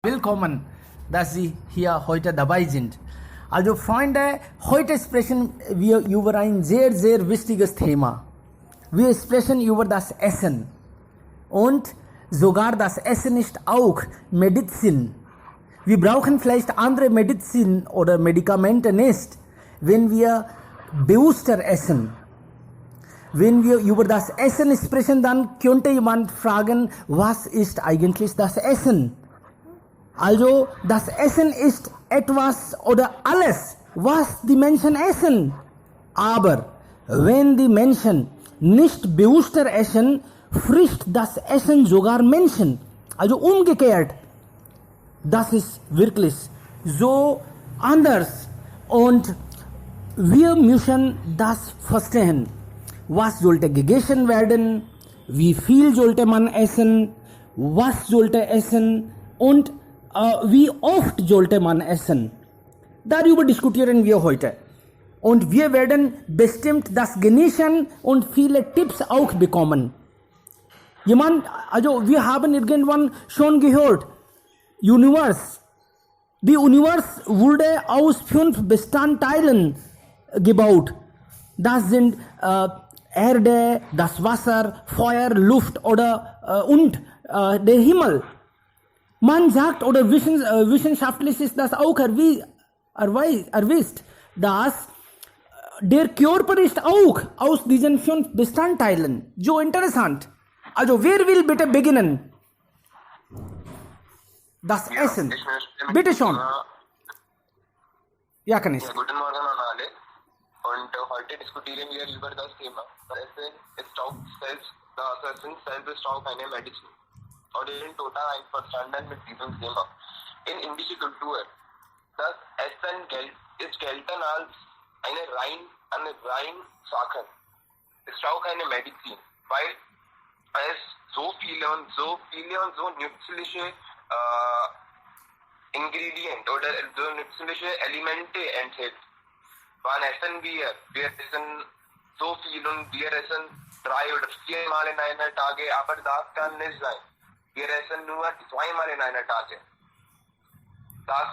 Willkommen, dass Sie hier heute dabei sind. Also Freunde, heute sprechen wir über ein sehr, sehr wichtiges Thema. Wir sprechen über das Essen. Und sogar das Essen ist auch Medizin. Wir brauchen vielleicht andere Medizin oder Medikamente nicht, wenn wir bewusster essen. Wenn wir über das Essen sprechen, dann könnte jemand fragen, was ist eigentlich das Essen? Also, das Essen ist etwas oder alles, was die Menschen essen. Aber wenn die Menschen nicht bewusster essen, frisst das Essen sogar Menschen. Also umgekehrt. Das ist wirklich so anders. Und wir müssen das verstehen. Was sollte gegessen werden? Wie viel sollte man essen? Was sollte essen? Und wie oft sollte man essen? Darüber diskutieren wir heute. Und wir werden bestimmt das genießen und viele Tipps auch bekommen. Wir haben irgendwann schon gehört, die Universum wurde aus 5 Bestandteilen gebaut. Das sind Erde, das Wasser, Feuer, Luft und der Himmel. Man sagt oder wissenschaftlich ist das auch erwiesen, dass der Körper ist auch aus diesen 5 Bestandteilen. So interessant. Also wer will bitte beginnen? Das Essen. Bitte schon. Ja, kann ich. Ja, guten Morgen an alle. Und heute diskutieren wir über das Thema. Das Essen ist auch selbst ist auch eine Medizin. Und ich bin total einverstanden mit diesem Thema. In indische Kultur, das Essen ist gelten als eine rein Sache. Ist auch eine Medizin, weil es so viele und so nützliche Ingredienten oder so nützliche Elemente enthält. Wann essen wir? Wir essen so viel und wir essen 3 oder 4 Mal in einer Tage, aber das kann nicht sein. Wir essen nur 2 Mal in einer Tage. Das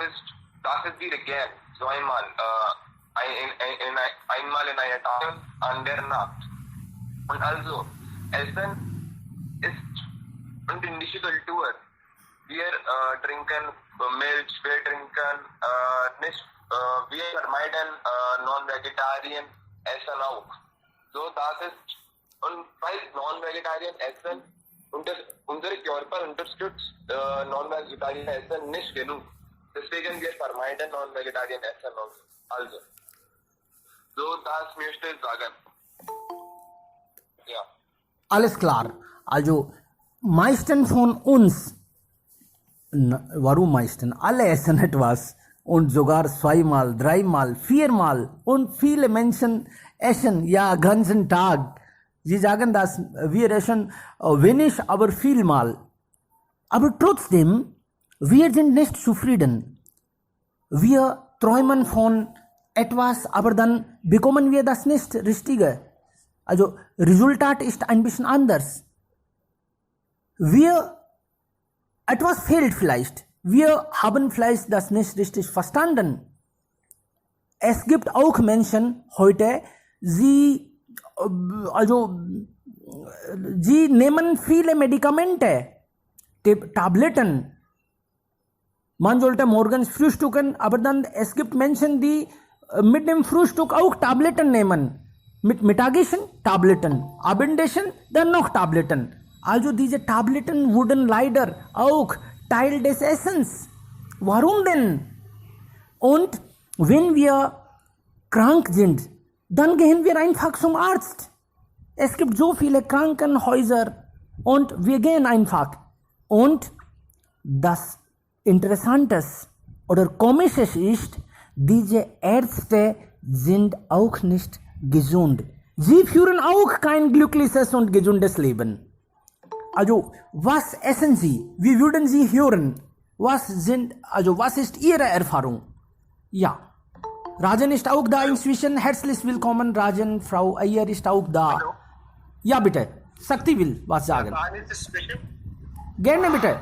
ist wieder gern. 2 Mal. Einmal in einer Tage an der Nacht. Und also, Essen ist und indische Kultur. Wir trinken Milch, wir trinken wir vermeiden Non-Vegetarian Essen auch. So, das ist, und weil Non-Vegetarian Essen unsere Körper unterstützt Non-Vegetarian Essen nicht genug. Deswegen wir vermeiden Non-Vegetarian Essen auch. Also, so das möchte ich sagen. Ja. Alles klar. Also, meisten von uns, warum meisten? Alle essen etwas. Und sogar 2 Mal, 3 Mal, 4 Mal. Und viele Menschen essen ja ganzen Tag. Sie sagen, dass wir essen wenig, aber viel Mal. Aber trotzdem, wir sind nicht zufrieden. Wir träumen von etwas, aber dann bekommen wir das nicht Richtige. Also, Resultat ist ein bisschen anders. Etwas fehlt vielleicht. Wir haben vielleicht das nicht richtig verstanden. Es gibt auch Menschen heute, sie nehmen viele Medikamente, Tabletten. Man sollte morgens frühstücken, aber dann es gibt Menschen, die mit dem Frühstück auch Tabletten nehmen. Mit Mittagessen Tabletten, Abendessen dann noch Tabletten. Also diese Tabletten wurden leider auch Teil des Essens. Warum denn? Und wenn wir krank sind, dann gehen wir einfach zum Arzt. Es gibt so viele Krankenhäuser und wir gehen einfach. Und das Interessante oder Komische ist, diese Ärzte sind auch nicht gesund. Sie führen auch kein glückliches und gesundes Leben. Also, was essen Sie? Wie würden Sie hören? Was ist Ihre Erfahrung? Ja. Rajan ist auch da inzwischen. Herzlich willkommen, Rajan. Frau Ayer ist auch da. Hallo. Ja, bitte. Sakti will was sagen. Gerne bitte.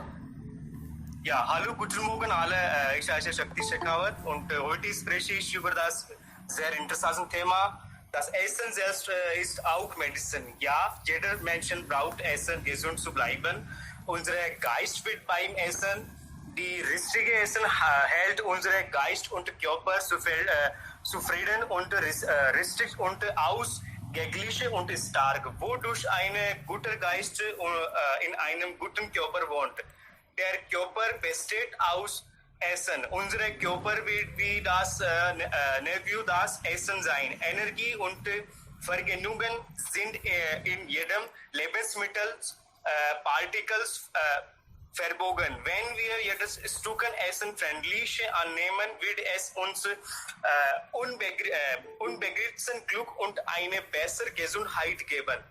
Ja, hallo, guten Morgen alle. Ich heiße Shakti Shekhawat und heute spreche ich über das sehr interessante Thema. Das Essen selbst ist auch Medizin. Ja, jeder Mensch braucht Essen, gesund zu bleiben. Unser Geist wird beim Essen. Die richtige Essen hält unsere Geist und Körper zufrieden und richtig und ausgeglichen und stark, wodurch ein guter Geist in einem guten Körper wohnt. Der Körper besteht aus Essen. Unsere Körper wird wie das Nervio das Essen sein. Energie und Vergnügen sind in jedem Lebensmittel Particles verbogen. Wenn wir jedes Stück Essen freundlich annehmen, wird es uns unbegrenzt Glück und eine bessere Gesundheit geben.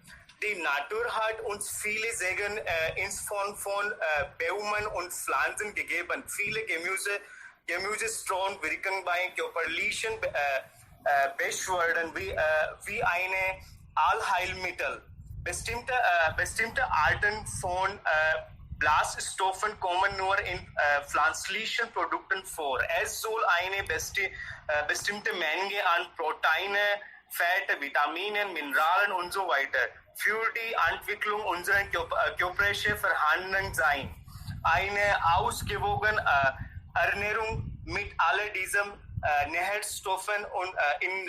Die Natur hat uns viele Segen in Form von Bäumen und Pflanzen gegeben. Viele Gemüsestrauen wirken bei körperlichen Beschwerden wie eine Allheilmittel. Bestimmte Arten von Ballaststoffen kommen nur in pflanzlichen Produkten vor. Es soll eine bestimmte Menge an Proteine, Fette, Vitaminen, Mineralen und so weiter für die Entwicklung unserer körperlichen vorhanden sein. Eine ausgewogene Ernährung mit all diesen Nährstoffen und im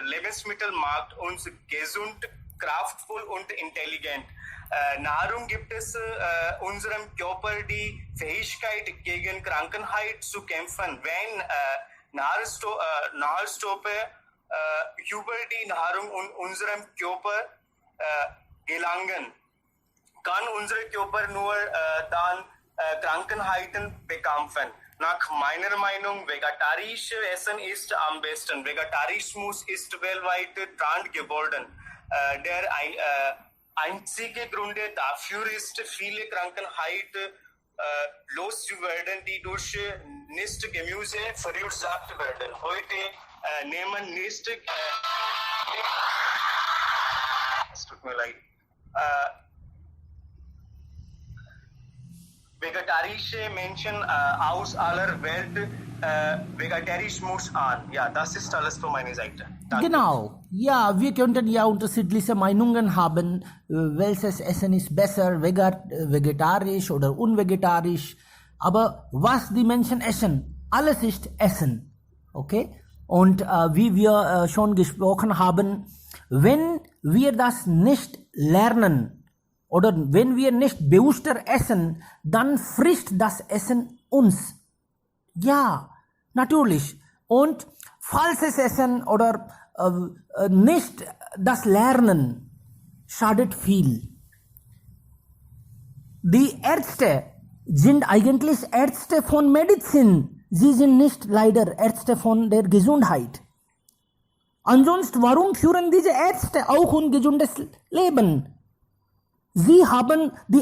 Lebensmittel macht uns gesund, kraftvoll und intelligent. Nahrung gibt es unserem Körper die Fähigkeit, gegen Krankheit zu kämpfen. Wenn Nährstoffe über die Nahrung und unserem Körper gelangen, kann unser Körper nur dann Krankheiten bekämpfen. Nach meiner Meinung, vegetarisches Essen ist am besten. Vegetarismus ist weltweit Trend geworden. Der einzige Grund dafür ist, viele Krankheiten loszuwerden, die durch Nicht-Gemüse verursacht werden. Heute nehmen nicht... es tut mir leid. Vegetarische Menschen aus aller Welt Vegetarismus an. Ja, das ist alles von meiner Seite. Danke. Genau. Ja, wir könnten ja unterschiedliche Meinungen haben, welches Essen ist besser, vegetarisch oder unvegetarisch. Aber was die Menschen essen, alles ist Essen. Okay? Und wie wir schon gesprochen haben, wenn wir das nicht lernen oder wenn wir nicht bewusster essen, dann frisst das Essen uns. Ja, natürlich. Und falsches Essen oder nicht das Lernen schadet viel. Die Ärzte sind eigentlich Ärzte von Medizin. Sie sind nicht leider Ärzte von der Gesundheit. Ansonsten, warum führen diese Ärzte auch ungesundes Leben? Die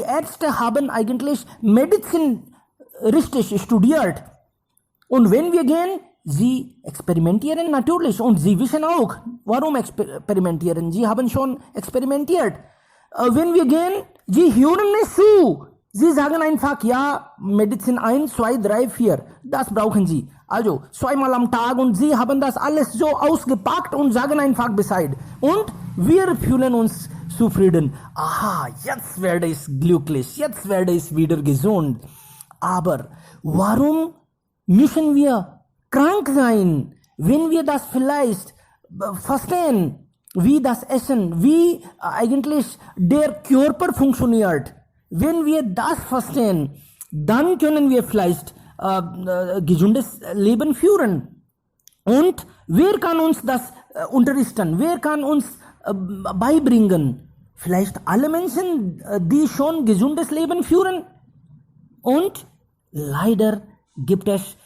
Ärzte haben eigentlich Medizin richtig studiert. Und wenn wir gehen, sie experimentieren natürlich und sie wissen auch, warum experimentieren. Sie haben schon experimentiert. Wenn wir gehen, sie hören nicht zu. Sie sagen einfach, ja, Medizin 1, 2, 3, 4, das brauchen sie. Also 2-mal am Tag und sie haben das alles so ausgepackt und sagen einfach Bescheid. Und wir fühlen uns zufrieden. Aha, jetzt werde ich glücklich, jetzt werde ich wieder gesund. Aber warum müssen wir krank sein, wenn wir das vielleicht verstehen, wie das Essen, wie eigentlich der Körper funktioniert? Wenn wir das verstehen, dann können wir vielleicht gesundes Leben führen. Und wer kann uns das unterrichten? Wer kann uns beibringen? Vielleicht alle Menschen, die schon gesundes Leben führen. Und leider gibt es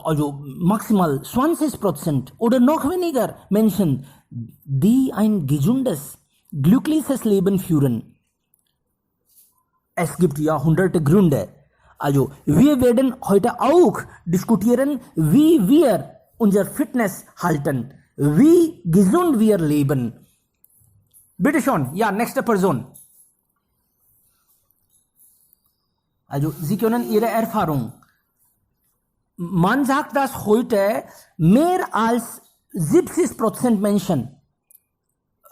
also maximal 20% oder noch weniger Menschen, die ein gesundes, glückliches Leben führen. Es gibt ja hunderte Gründe. Also wir werden heute auch diskutieren, wie wir unser Fitness halten, wie gesund wir leben. Bitte schon, ja, nächste Person. Also, Sie können Ihre Erfahrung. Man sagt, dass heute mehr als 70% Menschen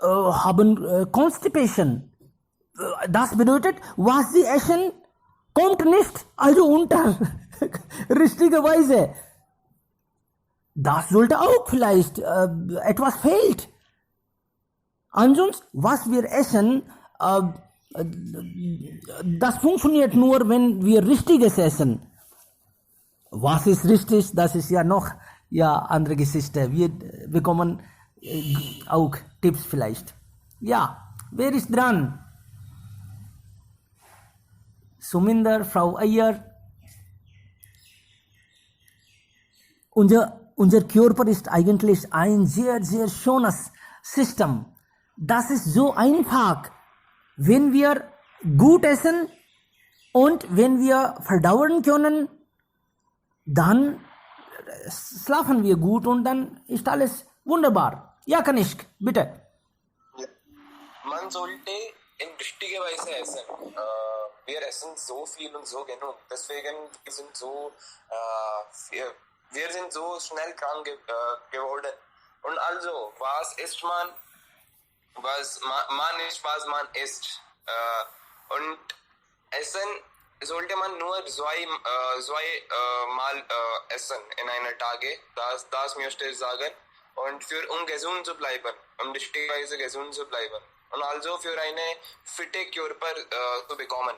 haben Constipation. Das bedeutet, was sie essen, kommt nicht also unter. Richtigerweise. Das sollte auch vielleicht etwas fehlt. Ansonsten, was wir essen, das funktioniert nur, wenn wir Richtiges essen. Was ist richtig, das ist ja noch andere Geschichte. Wir bekommen auch Tipps vielleicht. Ja, wer ist dran? Suminder, Frau Ayer. Unser Körper ist eigentlich ein sehr, sehr schönes System. Das ist so einfach. Wenn wir gut essen und wenn wir verdauen können, dann schlafen wir gut und dann ist alles wunderbar. Ja, Kanishk, bitte. Man sollte in richtiger Weise essen. Wir essen so viel und so genug. Deswegen wir sind so schnell krank geworden. Und also, was isst man? Was man isst. Und essen sollte man nur zweimal essen in einer Tage. Das möchte ich sagen. Und um gesund zu bleiben, um richtigerweise gesund zu bleiben. Und also für eine fitte Körper zu bekommen.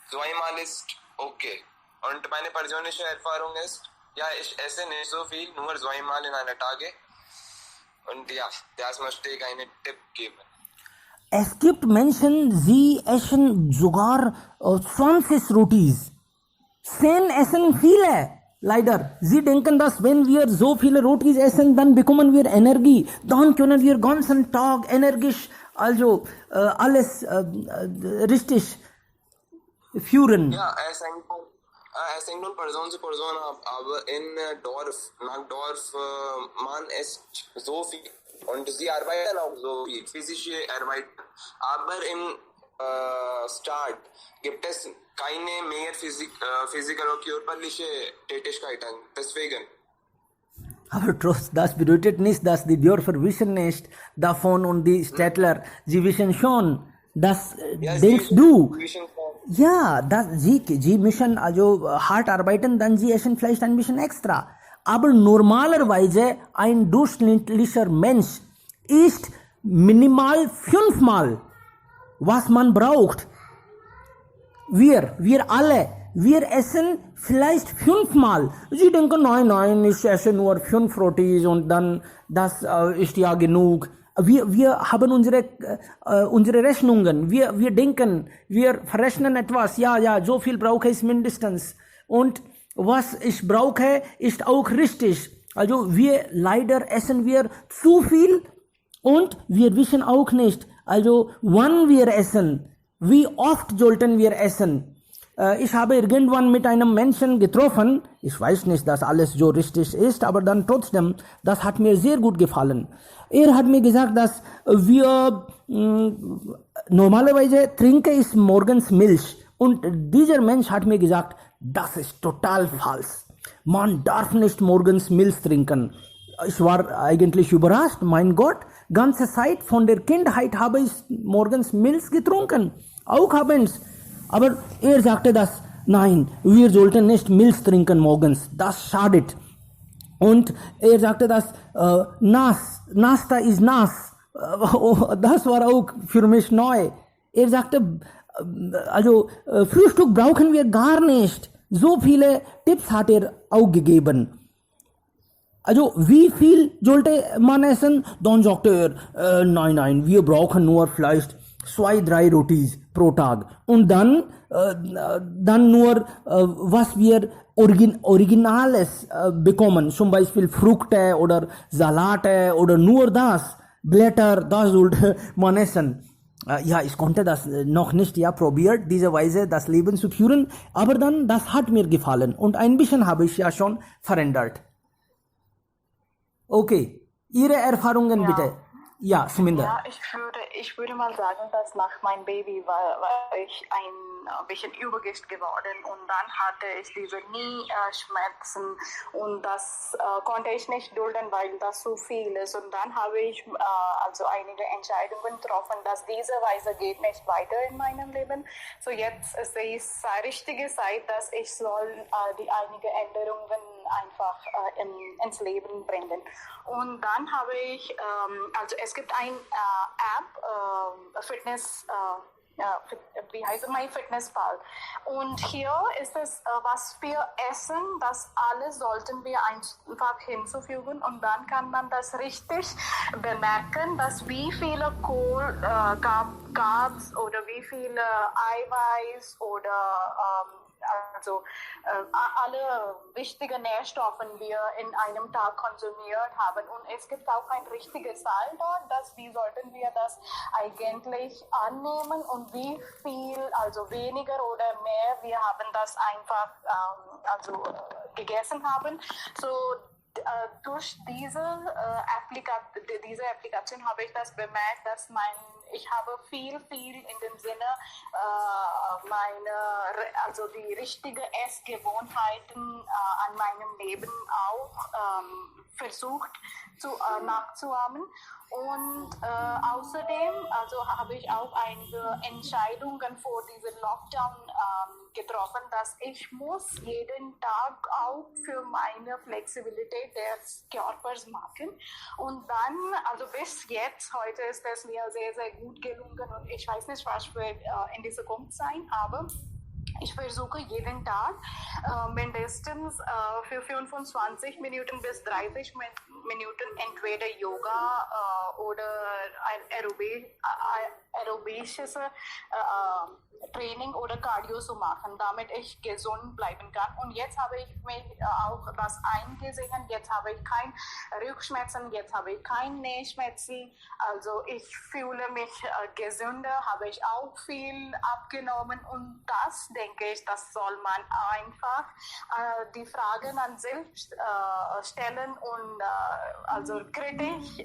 Zweimal ist okay. Und meine persönliche Erfahrung ist, ja, ich esse nicht so viel, nur zweimal in einer Tage. Und ja, das möchte ich einen Tipp geben. Es gibt Menschen, sie essen sogar 20 Rotis. 10 essen viele. Leider. Sie denken, dass wenn wir so viele Rotis essen, dann bekommen wir Energie. Dann können wir den ganzen Tag energisch, also alles richtig führen. Ja, es hängt von Person zu Person ab. Aber nach Dorf, man isst so viel. Und sie arbeiten auch so viel, physische Arbeit. Aber im Start gibt es keine mehr physical oder körperliche Tätigkeiten. Deswegen. Aber trotz, das bedeutet nicht, dass die Dörfer wissen nicht davon und die Städtler, sie wissen schon, das Ja, denkst du. wissen schon. Ja, sie müssen also hart arbeiten, dann sie essen vielleicht ein bisschen extra. Aber normalerweise ein durchschnittlicher Mensch isst minimal 5-mal, was man braucht. Wir alle, wir essen vielleicht 5-mal. Sie denken, nein, ich esse nur 5 Rotis und dann, das ist ja genug. Wir haben unsere Rechnungen. Wir denken, wir verrechnen etwas. Ja, so viel brauche ich mindestens. Und was ich brauche, ist auch richtig. Also leider essen wir zu viel und wir wissen auch nicht, also wann wir essen, wie oft sollten wir essen. Ich habe irgendwann mit einem Menschen getroffen, ich weiß nicht, dass alles so richtig ist, aber dann trotzdem, das hat mir sehr gut gefallen. Er hat mir gesagt, dass wir normalerweise trinke ich morgens Milch. Und dieser Mensch hat mir gesagt, das ist total falsch. Man darf nicht morgens Milch trinken. Ich war eigentlich überrascht, mein Gott, ganze Zeit von der Kindheit habe ich morgens Milch getrunken. Auch abends. Aber er sagte das, nein, wir sollten nicht Milch trinken morgens, das schadet. Und er sagte, dass Nasta ist nass. Das war auch für mich neu. Er sagte, also Frühstück brauchen wir gar nicht. So viele Tipps hat er auch gegeben. Also wie viel sollte man essen? Dann sagte er, nein, wir brauchen nur vielleicht 2-3 Rotis pro Tag. Und dann nur, was wir Originales bekommen, zum Beispiel Früchte oder Salate oder nur das, Blätter, das sollte man essen. Ja, ich konnte das noch nicht probiert, diese Weise das Leben zu führen, aber dann, das hat mir gefallen und ein bisschen habe ich ja schon verändert. Okay, Ihre Erfahrungen bitte. Ja, Suminder. Ja, ich führe ich würde mal sagen, dass nach meinem Baby war ich ein bisschen Übergewicht geworden und dann hatte ich diese Knieschmerzen und das konnte ich nicht dulden, weil das zu viel ist. Und dann habe ich also einige Entscheidungen getroffen, dass diese Weise geht nicht weiter in meinem Leben. So jetzt ist die richtige Zeit, dass ich soll die einige Änderungen einfach ins Leben bringen. Und dann habe ich, also es gibt ein App, Fitness, wie heißt es, MyFitnessPal. Und hier ist es, was wir essen, das alles sollten wir einfach hinzufügen und dann kann man das richtig bemerken, dass wie viele Carbs oder wie viele Eiweiß oder also alle wichtigen Nährstoffe wir in einem Tag konsumiert haben. Und es gibt auch ein richtiges Zahl dort, dass wie sollten wir das eigentlich annehmen und wie viel, also weniger oder mehr, wir haben das einfach gegessen haben. So durch diese Applikation habe ich das bemerkt, dass ich habe viel in dem Sinne also die richtigen Essgewohnheiten an meinem Leben auch versucht nachzuahmen. Und außerdem also habe ich auch einige Entscheidungen vor diesem Lockdown getroffen, dass ich muss jeden Tag auch für meine Flexibilität des Körpers machen. Und dann, also bis jetzt, heute ist es mir sehr, sehr gut gelungen und ich weiß nicht, was wird in der Zukunft sein, aber ich versuche jeden Tag mindestens für 25 Minuten bis 30 Minuten entweder Yoga oder ein aerobisches Training oder Cardio zu machen, damit ich gesund bleiben kann. Und jetzt habe ich mich auch das eingesehen. Jetzt habe ich keine Rückschmerzen, jetzt habe ich keine Nähschmerzen. Also ich fühle mich gesünder, habe ich auch viel abgenommen. Und das, denke ich, das soll man einfach die Fragen an sich stellen und also kritisch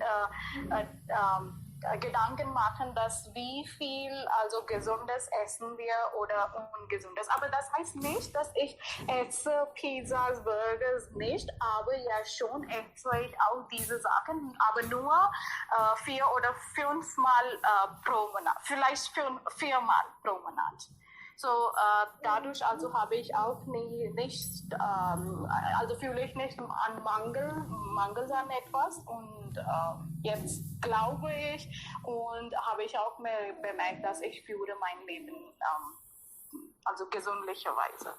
Gedanken machen, dass wie viel also gesundes essen wir oder ungesundes. Aber das heißt nicht, dass ich esse Pizzas, Burgers nicht, aber ja schon esse ich auch diese Sachen, aber nur 4 oder 5 Mal pro Monat, vielleicht 4 Mal pro Monat. So, dadurch also habe ich auch nicht, also fühle ich nicht an Mangel an etwas und jetzt glaube ich und habe ich auch mehr bemerkt, dass ich führe mein Leben also gesundlicherweise.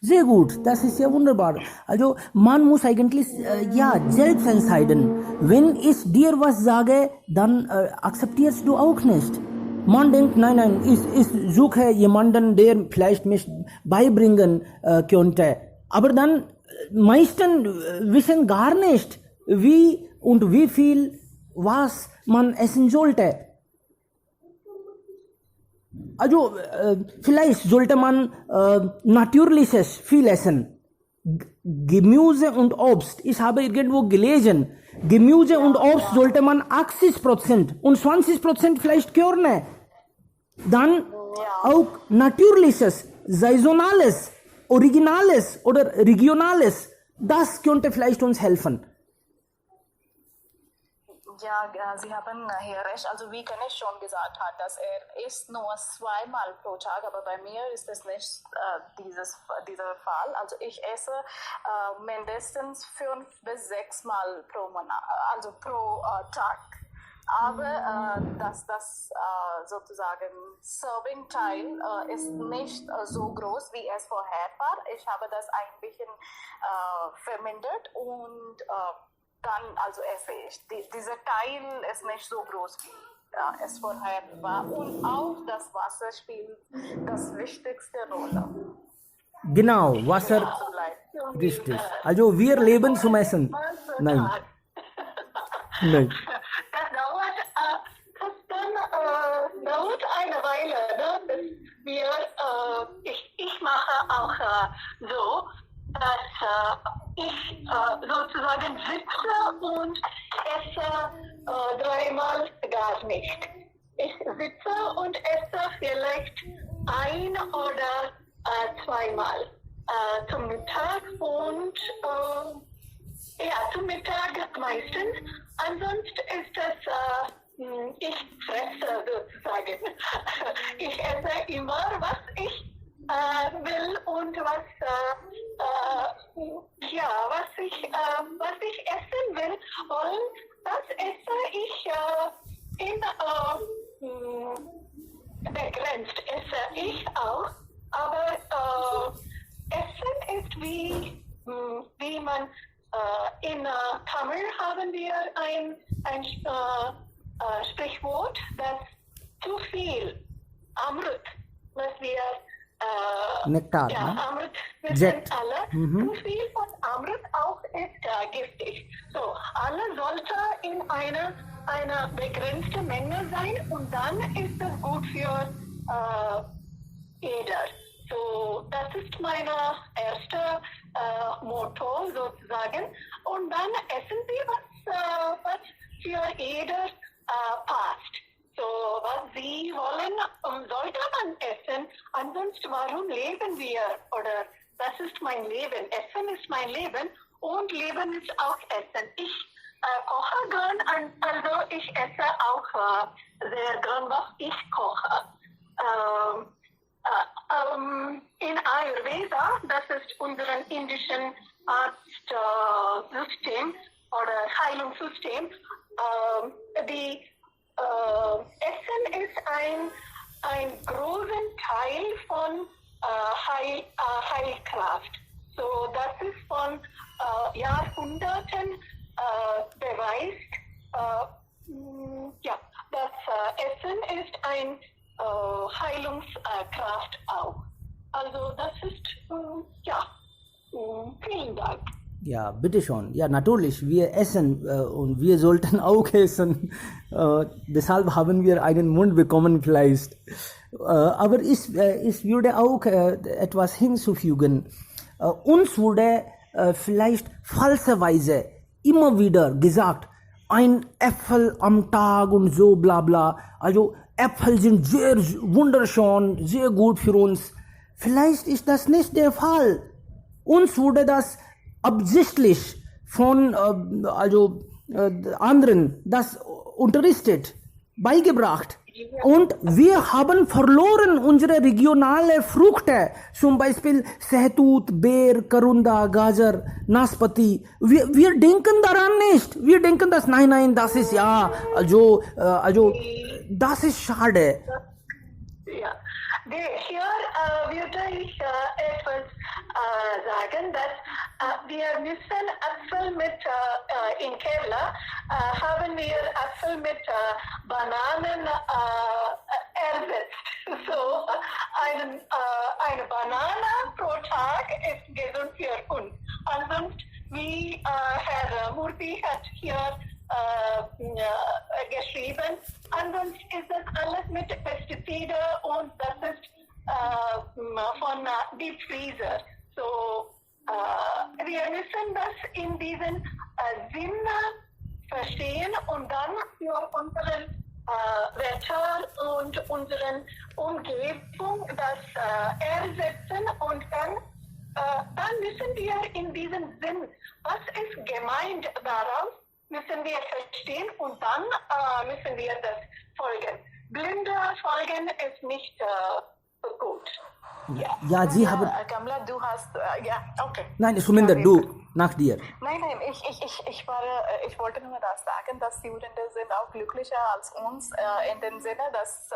Sehr gut, das ist ja wunderbar. Also man muss eigentlich selbst entscheiden. Wenn ich dir was sage, dann akzeptierst du auch nicht. Man denkt, nein, ich suche jemanden, der vielleicht mich beibringen könnte. Aber dann meisten wissen gar nicht, wie und wie viel, was man essen sollte. Also vielleicht sollte man natürliches viel essen. Gemüse und Obst. Ich habe irgendwo gelesen, Gemüse und Obst sollte man 80% und 20% vielleicht Körner. Dann auch natürliches, saisonales, originales oder regionales. Das könnte vielleicht uns helfen. Ja, Sie haben hier recht. Also wie Ganesh schon gesagt hat, dass isst nur 2 Mal pro Tag, aber bei mir ist es nicht dieser Fall. Also ich esse mindestens 5 bis 6 Mal pro Monat, also pro Tag. Aber das sozusagen Serving-Teil ist nicht so groß, wie es vorher war. Ich habe das ein bisschen vermindert und dann also esse ich. Dieser Teil ist nicht so groß, wie es vorher war. Und auch das Wasser spielt das wichtigste Rolle. Genau, Wasser, richtig. Also wir leben zum Essen. Nein. Nein. Das dauert eine Weile, ne? Ich mache auch so, dass ich sozusagen sitze und esse 3 Mal gar nicht. sitze und esse vielleicht ein oder zweimal zum Mittag und zum Mittag meistens. Ansonsten ist es, ich fresse sozusagen. Ich esse immer, was ich will und was ich essen will. Und das esse ich begrenzt esse ich auch. Aber Essen ist wie man in Tamil haben wir ein Sprichwort, das zu viel Amrit, was wir Nektar, ja, ne? Amrit wissen Jet. alle. Zu viel von Amrit auch ist giftig. So, alle sollte in einer begrenzte Menge sein und dann ist es gut für jeder. So, das ist meine erste Motto sozusagen. Und dann essen Sie, was für jeder passt. So, was Sie wollen, sollte man essen. Ansonsten, warum leben wir? Oder das ist mein Leben. Essen ist mein Leben und Leben ist auch Essen. Ich koche gern, also ich esse auch sehr gern, was ich koche. In Ayurveda, das ist unser indischen Arztsystem oder Heilungssystem, die Essen ist ein großen Teil von Heilkraft. So, das ist von Jahrhunderten beweist. Das Essen ist ein Heilungskraft auch. Also das ist, vielen Dank. Ja, bitteschön. Ja, natürlich, wir essen und wir sollten auch essen. Deshalb haben wir einen Mund bekommen vielleicht. Aber ich würde auch etwas hinzufügen. Uns wurde vielleicht falscherweise immer wieder gesagt, ein Äpfel am Tag und so bla bla. Also Äpfel sind sehr wunderschön, sehr gut für uns. Vielleicht ist das nicht der Fall. Uns wurde das absichtlich von anderen das unterrichtet, beigebracht. Und wir haben verloren unsere regionale Früchte, zum Beispiel Sehtut, Beer, Karunda, Gajar, Naspati. Wir denken daran nicht. Wir denken, dass nein, das ist das ist schade. Ja. Hier würde ich etwas sagen, dass wir müssen Äpfel mit, in Kerala haben wir Äpfel mit Bananen ersetzt. So, eine Banane pro Tag ist gesund für uns. Ansonsten, wie Herr Murthy hat hier geschrieben, ansonsten ist das alles mit Pestizide und das ist von Deep Freezer. So, wir müssen das in diesem Sinne verstehen und dann für unseren Wetter und unseren Umgebung das ersetzen und dann müssen wir in diesem Sinn, was ist gemeint daraus, müssen wir verstehen und dann müssen wir das folgen. Blinde Folgen ist nicht gut. Ja, Sie haben... Kamla, du hast, okay. Nein, Suminder, du, nach dir. Nein, ich wollte nur das sagen, dass Studenten sind auch glücklicher als uns, in dem Sinne, dass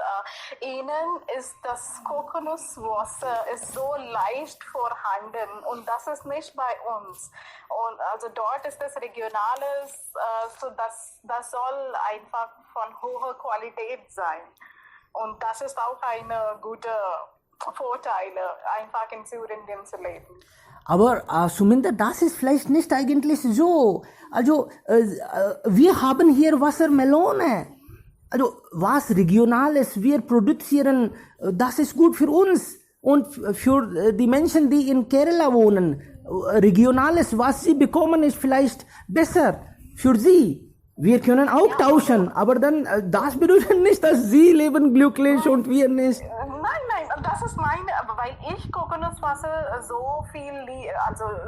ihnen ist das Kokosnusswasser ist so leicht vorhanden und das ist nicht bei uns. Und also dort ist das Regionales, so das soll einfach von hoher Qualität sein. Und das ist auch eine gute Vorteile, einfach in Südindien zu leben. Aber Suminder, das ist vielleicht nicht eigentlich so. Also, wir haben hier Wassermelone. Also, was Regionales wir produzieren, das ist gut für uns. Und für die Menschen, die in Kerala wohnen, Regionales, was sie bekommen, ist vielleicht besser für sie. Wir können auch tauschen, aber dann, das bedeutet nicht, dass Sie leben glücklich und wir nicht. Nein, das ist meine, weil ich Kokosnusswasser so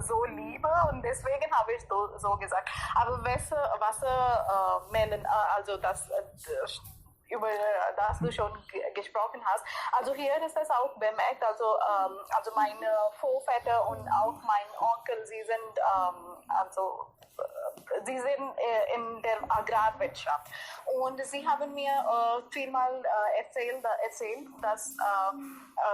so liebe und deswegen habe ich so gesagt. Aber Wassermelon, also das über das du schon gesprochen hast. Also hier ist es auch bemerkt, also meine Vorväter und auch mein Onkel, sie sind in der Agrarwirtschaft. Und sie haben mir vielmal erzählt, dass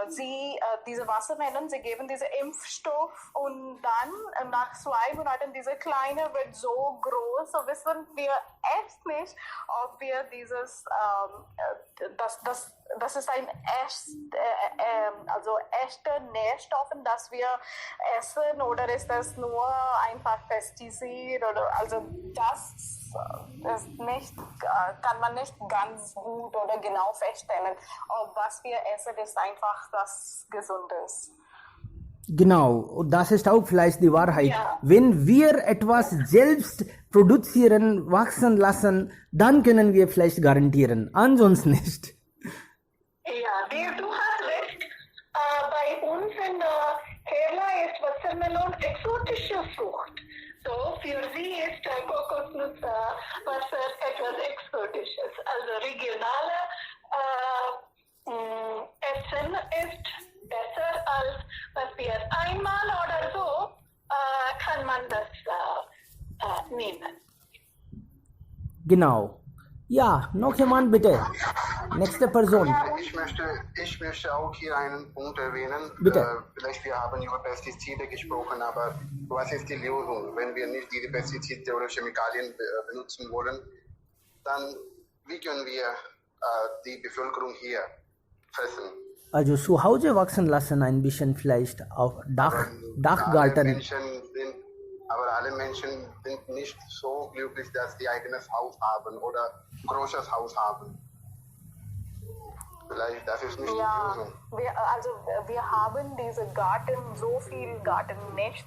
sie diese Wassermelon, sie geben diesen Impfstoff und dann nach 2 Monaten diese kleine wird so groß, so wissen wir echt nicht, ob wir dieses, das ist ein echter Nährstoff, das wir essen, oder ist das nur einfach Pestizid, oder also das ist nicht, kann man nicht ganz gut oder genau feststellen. Ob was wir essen, ist einfach das Gesundes. Genau, und das ist auch vielleicht die Wahrheit. Ja. Wenn wir etwas selbst produzieren, wachsen lassen, dann können wir vielleicht garantieren, ansonsten nicht. Ja, du hast recht. Bei uns in Kerala ist Wassermelon exotische Frucht. So, für sie ist Kokosnusswasser etwas Exotisches. Also regionale Essen ist besser als was wir einmal oder so kann man das nehmen. Genau. Ja, noch jemand bitte. Nächste Person. Ich möchte auch hier einen Punkt erwähnen. Bitte. Vielleicht wir haben über Pestizide gesprochen, aber was ist die Lösung? Wenn wir nicht diese Pestizide oder Chemikalien benutzen wollen, dann wie können wir die Bevölkerung hier fressen? Also zu Hause wachsen lassen, ein bisschen vielleicht auf Dachgarten. Aber alle Menschen sind nicht so glücklich, dass sie eigenes Haus haben oder großes Haus haben. Vielleicht das ist nicht die Lösung. Wir haben diese Garten, so viel Garten nicht,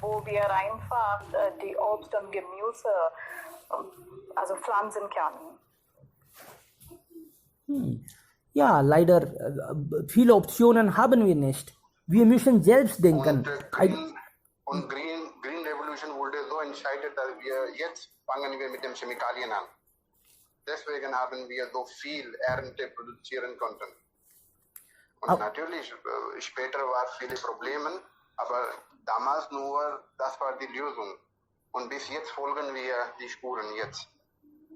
wo wir einfach die Obst und Gemüse also pflanzen können. Ja, leider, viele Optionen haben wir nicht. Wir müssen selbst denken. Und Green Revolution wurde so entscheidet, dass wir jetzt fangen wir mit den Chemikalien an. Deswegen haben wir so viel Ernte produzieren konnten. Und natürlich, später waren viele Probleme, aber damals nur, das war die Lösung. Und bis jetzt folgen wir die Spuren jetzt.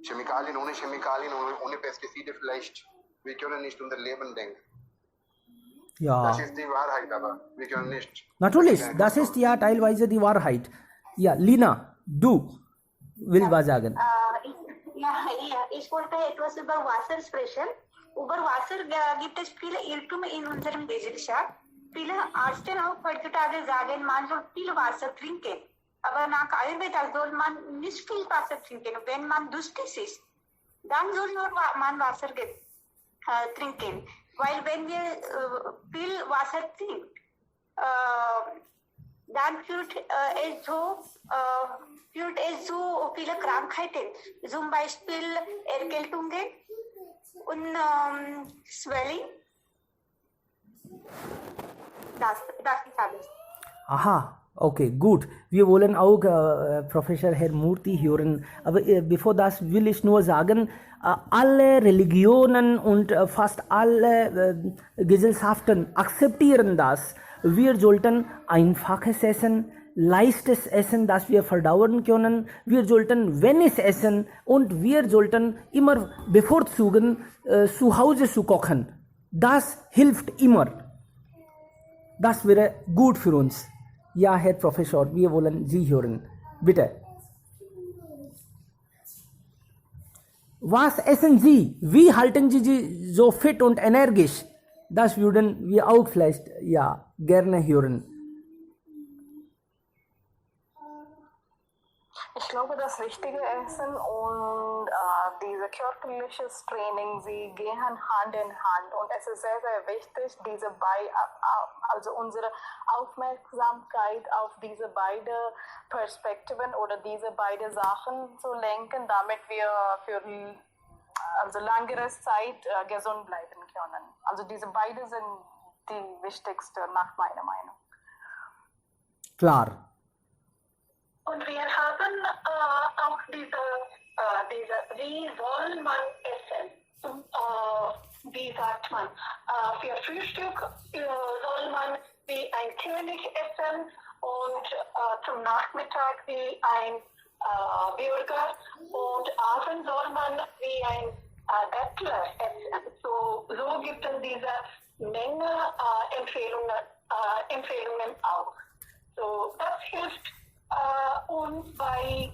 Chemikalien, ohne Pestizide vielleicht, wir können nicht unser Leben denken. Ja. Das ist die Wahrheit, aber wir können nicht. Natürlich, das ist ja teilweise die Wahrheit. Ja, Lina, du willst was sagen? Ich wollte etwas über Wasser sprechen. Über Wasser gibt es viele Irrtümer in unserem Gesellschaft. Viele Ärzte auch heutzutage sagen, man soll viel Wasser trinken. Aber nach Ayurveda soll man nicht viel Wasser trinken. Wenn man durstig ist, dann soll nur man Wasser trinken. Weil wenn wir viel Wasser trinken, dann führt es zu viele Krankheiten, zum Beispiel Erkältungen und Swelling. Das ist alles. Aha, okay, gut. Wir wollen auch Professor Herr Murthy hören. Aber bevor das will ich nur sagen, alle Religionen und fast alle Gesellschaften akzeptieren das. Wir sollten einfaches Essen, leichtes Essen, das wir verdauen können. Wir sollten wenig essen und wir sollten immer bevorzugen, zu Hause zu kochen. Das hilft immer. Das wäre gut für uns. Ja, Herr Professor, wir wollen Sie hören. Bitte. Was essen Sie? Wie halten Sie sich so fit und energisch? Das würden wir auch vielleicht gerne hören. Ich glaube, das richtige Essen und dieses körperliches Training, sie gehen Hand in Hand und es ist sehr, sehr wichtig, also unsere Aufmerksamkeit auf diese beiden Perspektiven oder diese beiden Sachen zu lenken, damit wir für langere Zeit gesund bleiben können. Also diese beiden sind die wichtigste nach meiner Meinung. Klar. Und wir haben auch diese, wie soll man essen? Wie sagt man? Für Frühstück soll man wie ein König essen und zum Nachmittag wie ein Bürger und abends soll man wie ein Bettler essen. So gibt es diese Menge Empfehlungen auch. So, das hilft uns bei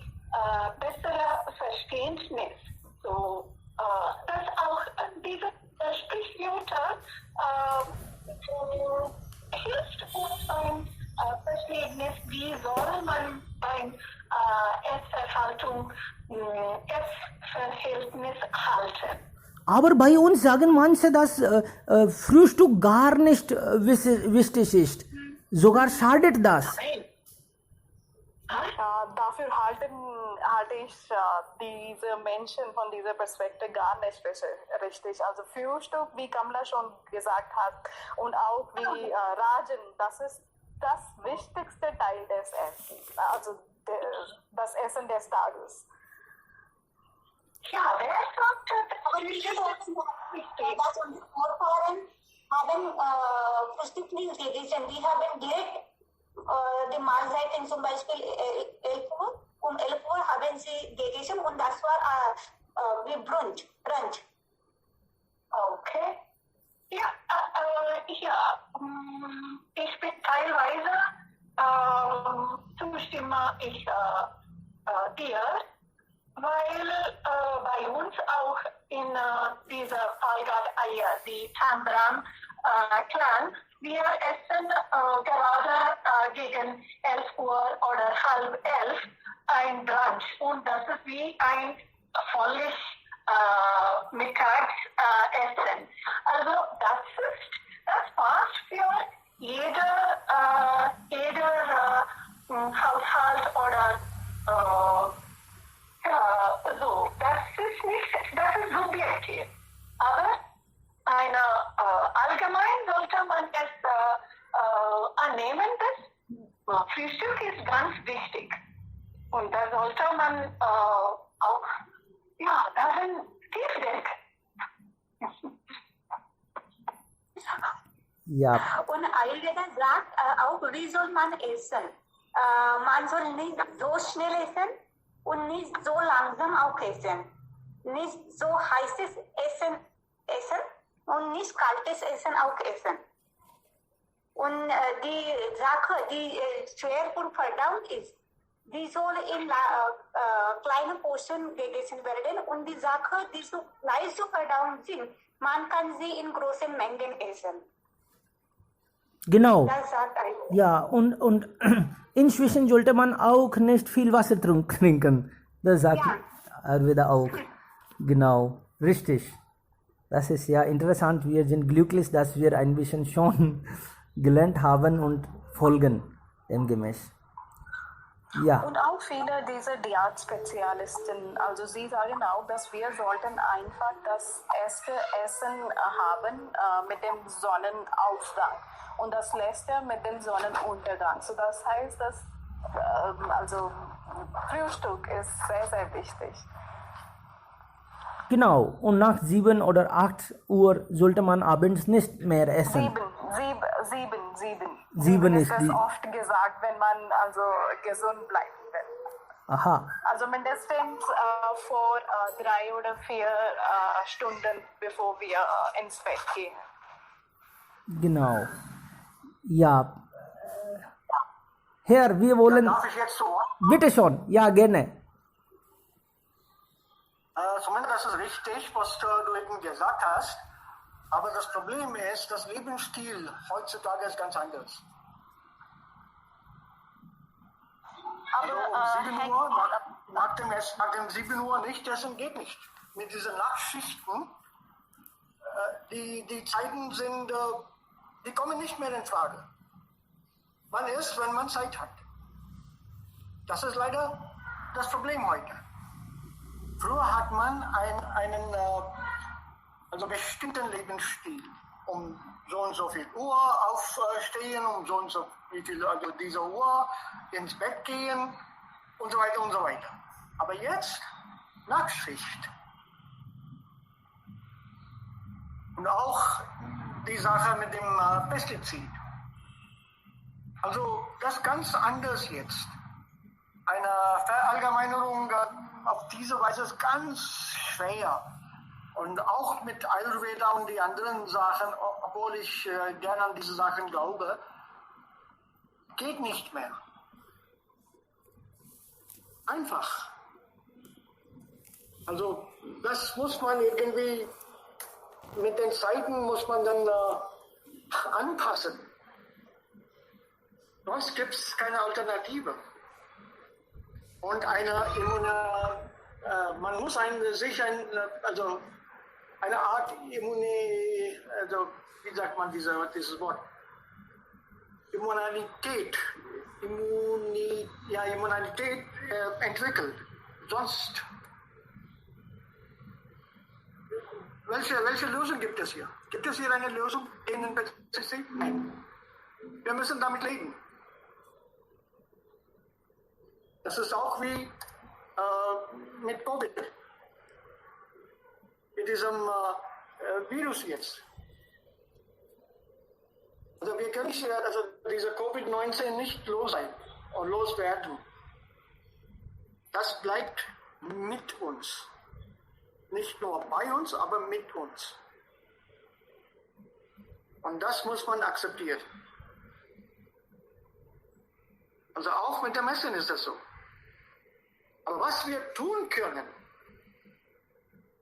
besserer Verständnis. So, dass auch diese Sprichwörter hilft uns beim Verständnis, wie soll man beim Essverhältnis halten. Aber bei uns sagen manche, dass Frühstück gar nicht wichtig ist. Sogar schadet das. Dafür halte ich diese Menschen von dieser Perspektive gar nicht richtig. Also Frühstück, wie Kamla schon gesagt hat, und auch wie Rajan, das ist das wichtigste Teil des Essens, also das Essen des Tages. Ja, wer sagt, that unsere Vorfahren haben Frühstück nicht gegessen. Die haben direkt die Mahlzeiten zum Beispiel 11 Uhr. Um 11 Uhr haben sie gegessen und das war wie Brunch. Okay. Ja, ich bin teilweise zustimme ich dir, weil bei uns auch in dieser Falgat Eier, die Tambram Clan, wir essen gerade gegen 11 Uhr oder halb 11 ein Brunch und das ist wie ein volles Mittagsessen. Also das passt für jeder Haushalt oder so. Das ist subjektiv. Aber allgemein sollte man es annehmen, dass Frühstück ist ganz wichtig. Und da sollte man auch darin tief denken. Ja. Und Ayurveda sagt auch, wie soll man essen? Man soll nicht so schnell essen und nicht so langsam auch essen. Nicht so heißes Essen und nicht kaltes Essen auch essen. Und die Sache, die schwer für Verdauung ist, die soll in kleinen Portionen gegessen werden und die Sache, die so leicht zu verdauen sind, man kann sie in großen Mengen essen. Genau. Das sagt Ayurveda. Ja, und inzwischen sollte man auch nicht viel Wasser trinken. Das sagt Ayurveda auch. Genau, richtig. Das ist ja interessant. Wir sind glücklich, dass wir ein bisschen schon gelernt haben und folgen demgemäß. Ja. Und auch viele dieser Diät-Spezialisten, also sie sagen auch, dass wir sollten einfach das erste Essen haben mit dem Sonnenaufgang und das letzte mit dem Sonnenuntergang. So das heißt, dass also Frühstück ist sehr, sehr wichtig. Genau, und nach 7 oder 8 Uhr sollte man abends nicht mehr essen. 7 ist ist das die. oft gesagt, wenn man also gesund bleiben will. Aha, Also mindestens vor 3 oder 4 Stunden, bevor wir ins Bett gehen. genau. Ja. Herr, wir wollen. Darf ich jetzt so? Bitte schon, ja, gerne. Zumindest ist richtig, was du eben gesagt hast. Aber das Problem ist, das Lebensstil heutzutage ist ganz anders. Also um 7 Uhr, nach dem 7 Uhr nicht, das geht nicht. Mit diesen Nachtschichten, die Zeiten sind, die kommen nicht mehr in Frage. Man isst, wenn man Zeit hat. Das ist leider das Problem heute. Früher hat man einen bestimmten Lebensstil. Um so und so viel Uhr aufstehen, um so und so viel, also diese Uhr ins Bett gehen und so weiter und so weiter. Aber jetzt Nachtschicht. Und auch die Sache mit dem Pestizid. Also das ist ganz anders jetzt. Eine Verallgemeinerung auf diese Weise ist ganz schwer. Und auch mit Ayurveda und die anderen Sachen, obwohl ich gerne an diese Sachen glaube, geht nicht mehr. Einfach. Also das muss man irgendwie, mit den Zeiten muss man dann anpassen. Sonst gibt es keine Alternative. Und man muss eine Art wie sagt man dieses Wort? Immunität entwickelt. Sonst, welche Lösung gibt es hier? Gibt es hier eine Lösung gegen den Pestizid? Nein. Wir müssen damit leben. Das ist auch wie mit Covid. Mit diesem Virus jetzt. Also wir können diese Covid-19 nicht loswerden. Das bleibt mit uns. Nicht nur bei uns, aber mit uns. Und das muss man akzeptieren. Also auch mit dem Essen ist das so. Aber was wir tun können,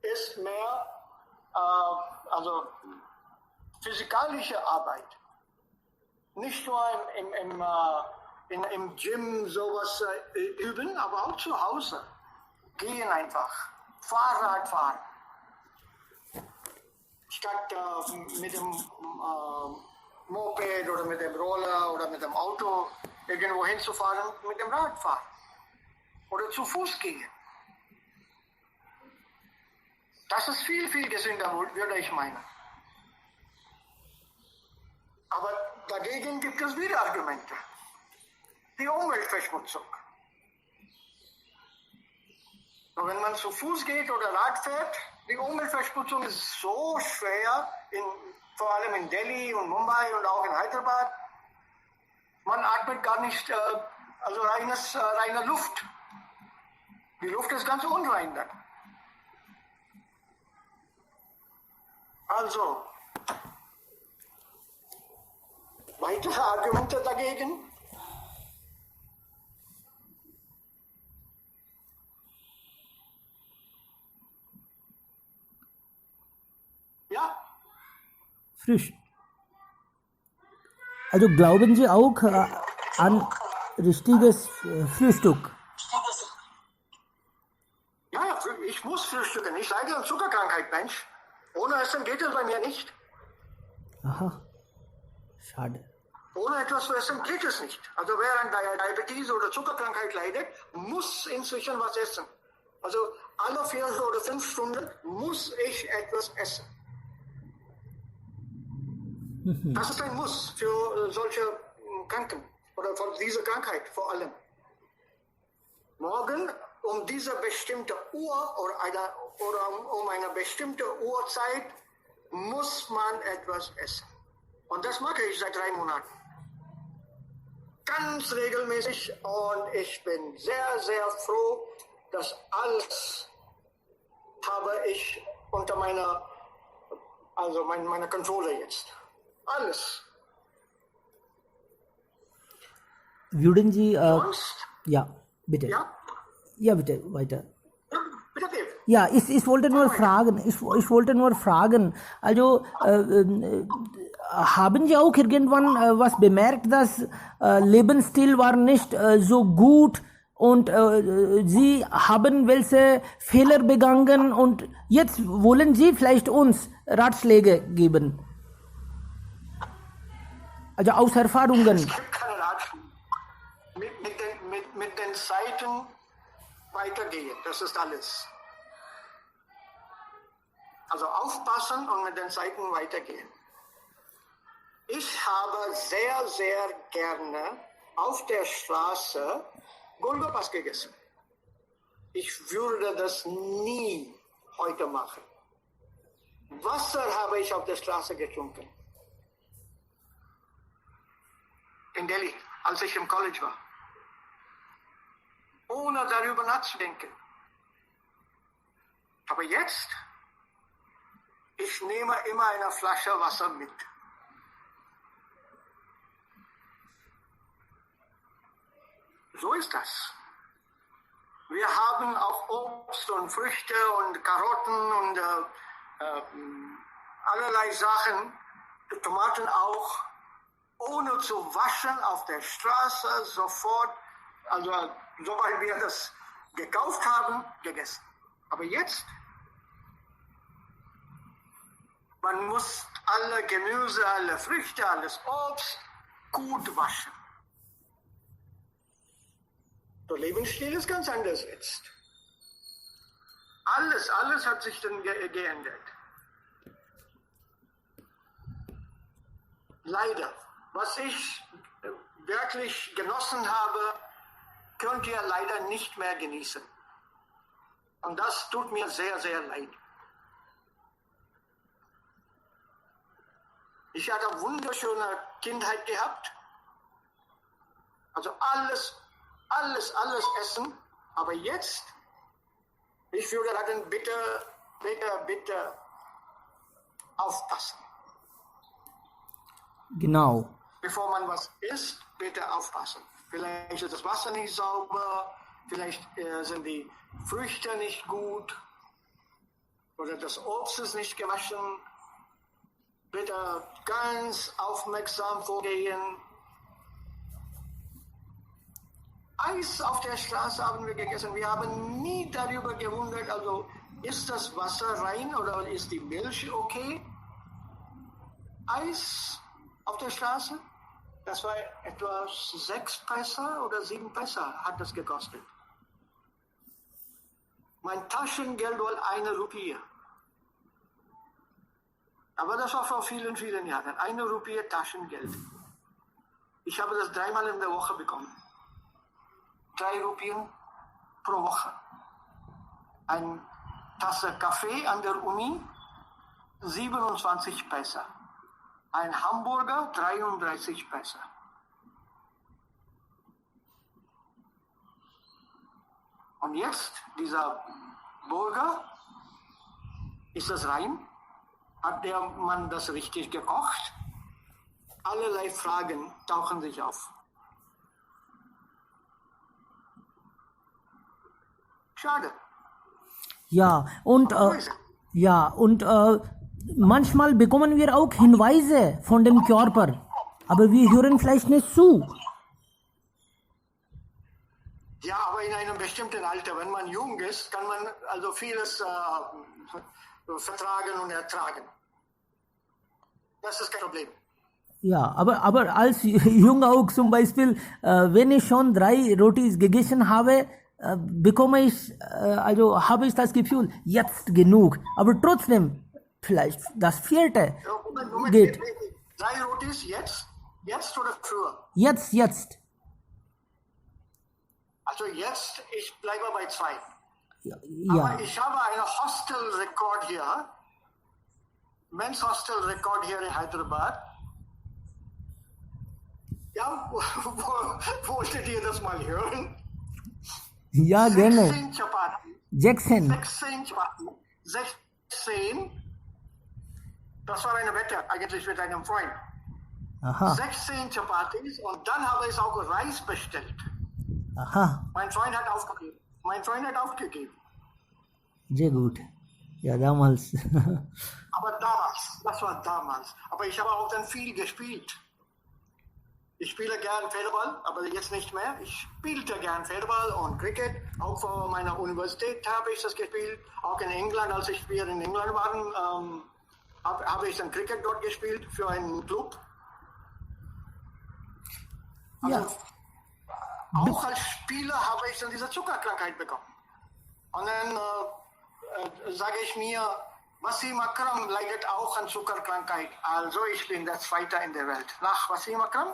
ist mehr physikalische Arbeit. Nicht nur im Gym sowas üben, aber auch zu Hause. Gehen einfach. Fahrrad fahren. Statt mit dem Moped oder mit dem Roller oder mit dem Auto irgendwo hinzufahren, mit dem Rad fahren. Oder zu Fuß gehen. Das ist viel, viel gesünder, würde ich meinen. Aber dagegen gibt es wieder Argumente. Die Umweltverschmutzung. Und wenn man zu Fuß geht oder Rad fährt, die Umweltverschmutzung ist so schwer, vor allem in Delhi und Mumbai und auch in Hyderabad. Man atmet gar nicht reine Luft. Die Luft ist ganz unrein dann. Also, weitere Argumente dagegen? Ja. Frisch. Also glauben Sie auch an richtiges Frühstück? Ja, ich muss frühstücken. Ich leide an Zuckerkrankheit, Mensch. Ohne Essen geht es bei mir nicht. Aha, schade. Ohne etwas zu essen geht es nicht. Also wer an Diabetes oder Zuckerkrankheit leidet, muss inzwischen was essen. Also alle 4 oder 5 Stunden muss ich etwas essen. Das ist ein Muss für solche Kranken oder für diese Krankheit vor allem. Morgen um diese bestimmte Uhr oder um eine bestimmte Uhrzeit muss man etwas essen. Und das mache ich seit 3 Monaten. Ganz regelmäßig und ich bin sehr, sehr froh, dass alles habe ich unter meiner Kontrolle jetzt. Alles. Würden Sie, Sonst? ja, bitte. Ja? Ja, bitte, weiter. Bitte, bitte. Ja, ich wollte nur fragen, also haben Sie auch irgendwann was bemerkt, dass Lebensstil war nicht so gut und Sie haben welche Fehler begangen und jetzt wollen Sie vielleicht uns Ratschläge geben? Also aus Erfahrungen. Es gibt keine Ratschläge. den Seiten weitergehen. Das ist alles. Also aufpassen und mit den Seiten weitergehen. Ich habe sehr, sehr gerne auf der Straße Golgappas gegessen. Ich würde das nie heute machen. Wasser habe ich auf der Straße getrunken. In Delhi, als ich im College war. Ohne darüber nachzudenken. Aber jetzt, ich nehme immer eine Flasche Wasser mit. So ist das. Wir haben auch Obst und Früchte und Karotten und allerlei Sachen, Tomaten auch, ohne zu waschen auf der Straße sofort, also sobald wir das gekauft haben, gegessen. Aber jetzt, man muss alle Gemüse, alle Früchte, alles Obst gut waschen. Der Lebensstil ist ganz anders jetzt. Alles hat sich dann geändert. Leider. Was ich wirklich genossen habe, könnt ihr leider nicht mehr genießen. Und das tut mir sehr, sehr leid. Ich hatte eine wunderschöne Kindheit gehabt. Also alles essen. Aber jetzt, ich würde sagen, bitte aufpassen. Genau. Bevor man was isst, bitte aufpassen. Vielleicht ist das Wasser nicht sauber, vielleicht sind die Früchte nicht gut oder das Obst ist nicht gewaschen. Bitte ganz aufmerksam vorgehen. Eis auf der Straße haben wir gegessen. Wir haben nie darüber gewundert, also ist das Wasser rein oder ist die Milch okay? Eis auf der Straße, das war etwa 6 Paisa oder 7 Paisa hat das gekostet. Mein Taschengeld war 1 Rupie. Aber das war vor vielen, vielen Jahren. 1 Rupie Taschengeld. Ich habe das 3-mal in der Woche bekommen. 3 Rupien pro Woche. Eine Tasse Kaffee an der Uni, 27 Paisa. Ein Hamburger, 33 Paisa. Und jetzt, dieser Burger, ist das rein? Hat der Mann das richtig gekocht? Allerlei Fragen tauchen sich auf. Schade. Ja, und manchmal bekommen wir auch Hinweise von dem Körper, aber wir hören vielleicht nicht zu. Ja, aber in einem bestimmten Alter, wenn man jung ist, kann man also vieles vertragen und ertragen. Das ist kein Problem. Ja, aber als Jung auch zum Beispiel, wenn ich schon 3 Rotis gegessen habe, bekomme ich, habe ich das Gefühl, jetzt genug. Aber trotzdem, vielleicht das 4. Moment, geht. 3 Rotis jetzt oder früher? Jetzt. Also jetzt, ich bleibe bei 2. Ja. Aber ich habe einen Hostel-Rekord hier, Men's Hostel-Rekord hier in Hyderabad. Ja, wolltet ihr das mal hören? Ja, gerne. 16 Chapati. 16. 16 Chapati. 16. Das war eine Wette, eigentlich mit einem Freund. Aha. 16 Chapatis und dann habe ich auch Reis bestellt. Aha. Mein Freund hat aufgegeben. Sehr gut. Ja, damals. Aber damals, das war damals. Aber ich habe auch dann viel gespielt. Ich spiele gern Federball, aber jetzt nicht mehr. Ich spielte gern Federball und Cricket. Auch vor meiner Universität habe ich das gespielt. Auch in England, als ich hier in England war, habe ich dann Cricket dort gespielt für einen Club. Also, Ja. Auch als Spieler habe ich dann diese Zuckerkrankheit bekommen. Und dann sage ich mir, Wasim Akram leidet auch an Zuckerkrankheit. Also ich bin der Zweite in der Welt. Nach Wasim Akram,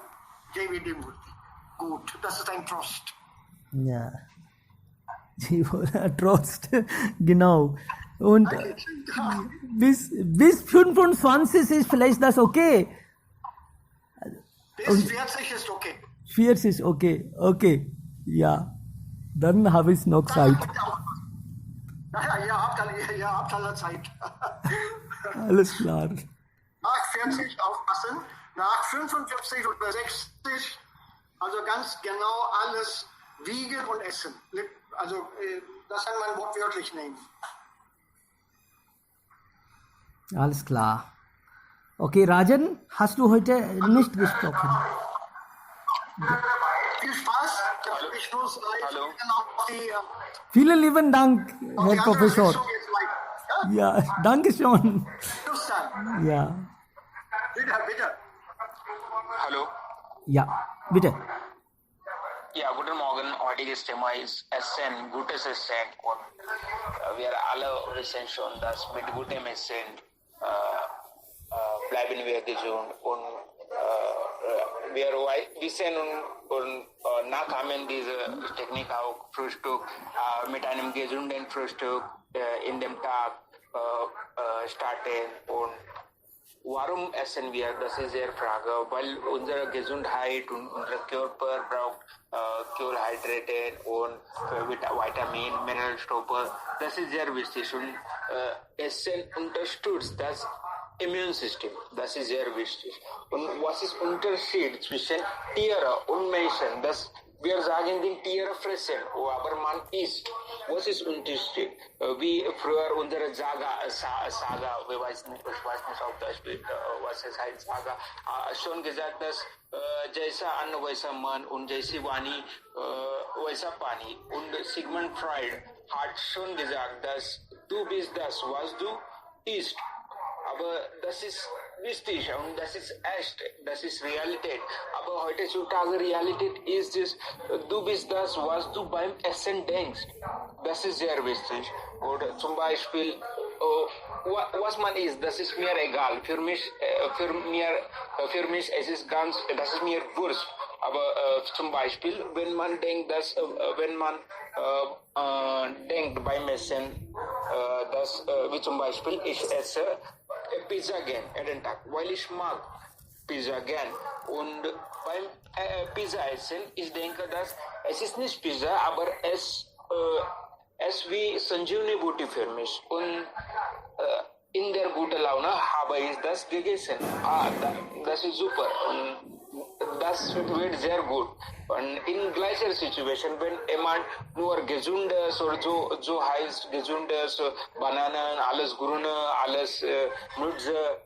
JVD Murthy. Gut, das ist ein Trost. Ja. Trost, genau. Und bis 25 ist vielleicht das okay. Bis 40 ist okay. 40 ist okay. Okay. Ja. Dann habe ich noch Zeit. Ja, ihr habt alle Zeit. Alles klar. Nach 40 aufpassen, nach 45 oder 60, also ganz genau alles wiegen und essen. Also das kann man wortwörtlich nehmen. Alles klar. Okay, Rajan, hast du heute nicht gesprochen? Viel Spaß. Ich muss Hallo. auf die Vielen lieben Dank, Herr andere Professor. Sitzung jetzt weiter. Ja, danke schön. Tschüss dann. Ja, Bitte. Hallo. ja, bitte. Ja, guten Morgen. Heutiges Thema ist Essen, gutes Essen. Und wir alle wissen schon, dass mit gutem Essen bleiben wir gesund. Und wir wissen und nachahmen diese Technik auch Frühstück mit einem gesunden Frühstück in dem Tag starten. Und warum essen wir? Das ist die Frage, weil unsere Gesundheit und unser Körper braucht Kohlenhydrate und Vitamin, Mineralstoffe. Das ist sehr wichtig und Essen unterstützt das Immunsystem. Das ist sehr wichtig. Und was ist der Unterschied zwischen Tieren und Menschen? Wir sagen, die Tiere fressen, aber man isst. Was ist der Unterschied? Wie früher unsere Saga, ich weiß nicht auf Deutsch, was es heißt, Saga, schon gesagt, dass Jaisa Anna Vaisa Man und Jaisi Vani Vaisa Pani. Und Sigmund Freud hat schon gesagt, dass du bist das, was du isst. Aber das ist wichtig und das ist echt, das ist Realität. Aber heutzutage Realität ist es, du bist das, was du beim Essen denkst. Das ist sehr wichtig. Oder zum Beispiel, was man isst, das ist mir egal. Für mich es ist das ist mir wurscht. Aber zum Beispiel, wenn man denkt, denkt beim Essen, wie zum Beispiel, ich esse Pizza gern jeden Tag, weil ich mag Pizza gern. Und beim Pizza essen, ich denke, dass es ist nicht Pizza, aber es wie Sanjeevani Booty für mich. Und in der guten Laune habe ich das gegessen. Das ist super. Und das wird sehr gut. Und in gleicher Situation, wenn jemand nur gesundes oder so heißt, gesundes Bananen, alles Grüne, alles Nüsse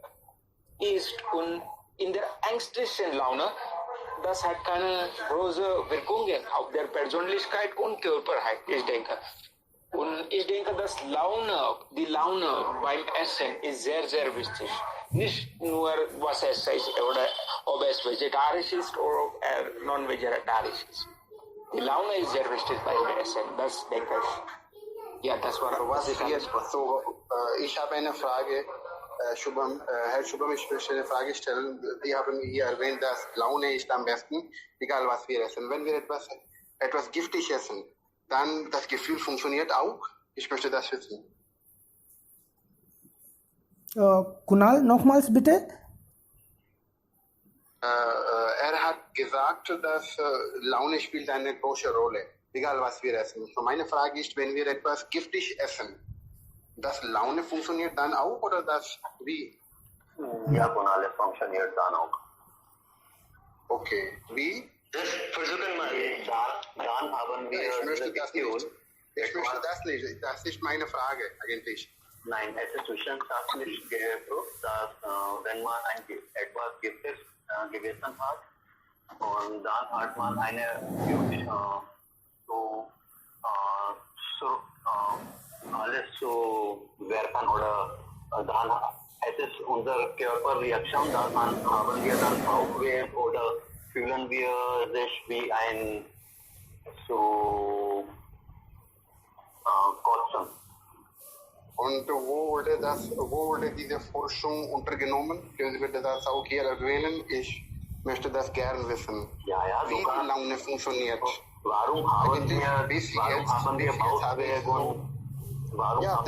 isst und in der ängstlichen Laune, das hat keine große Wirkungen auf der Persönlichkeit und Körperheit, ich denke. Und ich denke, dass die Laune beim Essen ist sehr, sehr wichtig. Nicht nur, was es ist, oder ob es vegetarisch ist oder non-vegetarisch ist. Die Laune ist sehr wichtig beim Essen, das denke ich. Ja, das war was ich jetzt so. Ich habe eine Frage, Shubham. Herr Shubham, ich möchte eine Frage stellen. Sie haben hier erwähnt, dass Laune ist am besten, egal was wir essen. Wenn wir etwas giftig essen, dann das Gefühl funktioniert auch. Ich möchte das wissen. Kunal, nochmals bitte. Er hat gesagt, dass Laune spielt eine große Rolle, egal was wir essen. So meine Frage ist, wenn wir etwas giftig essen, das Laune funktioniert dann auch oder das wie? Ja, Kunal, es funktioniert dann auch. Okay, wie? Das versuchen wir. Dann haben wir. Ich möchte das nicht. Das ist meine Frage eigentlich. Nein, es ist wissenschaftlich geprüft, dass wenn man etwas Giftiges gegessen hat und dann hat man eine alles zu werfen oder dann es ist unser Körperreaktion, dann haben wir dann Bauchweh oder fühlen wir sich wie ein zu kotzen. Und wo wurde diese Forschung untergenommen? Können Sie bitte das auch hier erwähnen? Ich möchte das gern wissen. Ja, Wie die Laune funktioniert. Warum haben wir Bauchbewegung? Ja,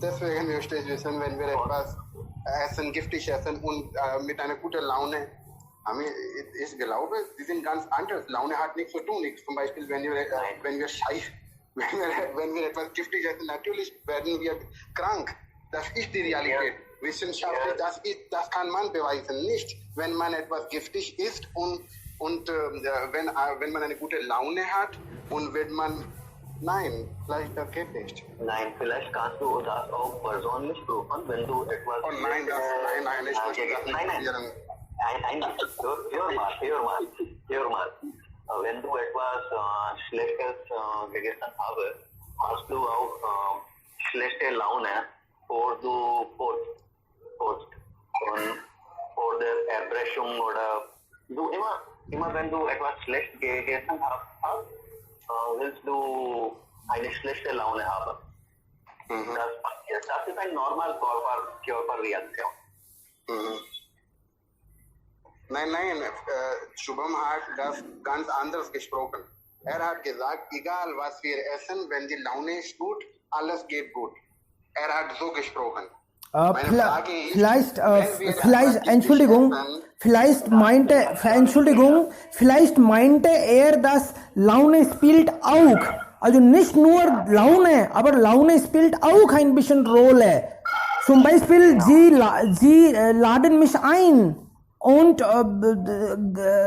deswegen möchte ich wissen, wenn wir etwas essen, giftig essen und mit einer guten Laune, ich glaube, die sind ganz anders. Laune hat nichts zu tun. Zum Beispiel, wenn wir etwas giftig essen, natürlich werden wir krank. Das ist die Realität. Wissenschaftlich, das kann man beweisen. Nicht, wenn man etwas giftig isst und wenn man eine gute Laune hat und wenn man, nein, vielleicht das geht nicht. Nein, vielleicht kannst du das auch persönlich prüfen, wenn du etwas... Oh nein, ich möchte das nicht probieren. Hör mal. Wenn du etwas Schlechtes gegessen hast du auch schlechte Laune, vor du putzt und vor der Erbrechung oder du immer wenn du etwas schlecht gegessen hast, willst du eine schlechte Laune haben. Mhm. Das ist eine normale Körperreaktion. Mhm. Nein, Shubham hat das ganz anders gesprochen. Er hat gesagt, egal was wir essen, wenn die Laune ist gut, alles geht gut. Er hat so gesprochen. Vielleicht meinte er, dass Laune spielt auch. Also nicht nur Laune, aber Laune spielt auch ein bisschen Rolle. Zum Beispiel, Sie laden mich ein und